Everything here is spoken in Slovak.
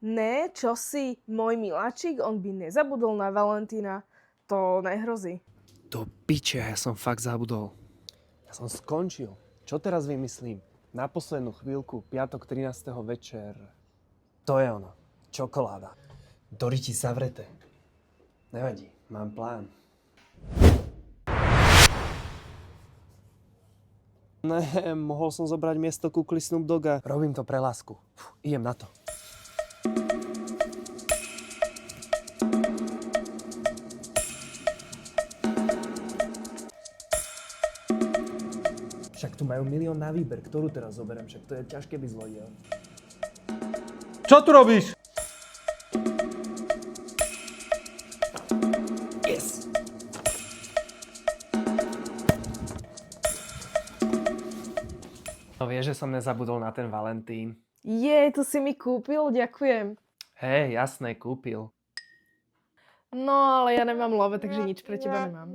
Ne, čo si, môj miláčik, on by nezabudol na Valentína. To nehrozí. Do piče, ja som fakt zabudol. Ja som skončil. Čo teraz vymyslím? Na poslednú chvíľku, piatok 13. večer. To je ono. Čokoláda. Do riti zavreté. Nevadí, mám plán. Ne, mohol som zobrať miesto kukly Snoop Dogga. Robím to pre lásku. Idem na to. Však tu majú milión na výber. Ktorú teraz zoberiem? Však to je ťažké byť zlodejom. Čo tu robíš? Yes! No vieš, že som nezabudol na ten Valentín. To si mi kúpil, ďakujem. Hej, jasné, kúpil. No, ale ja nemám love, takže nič pre teba nemám.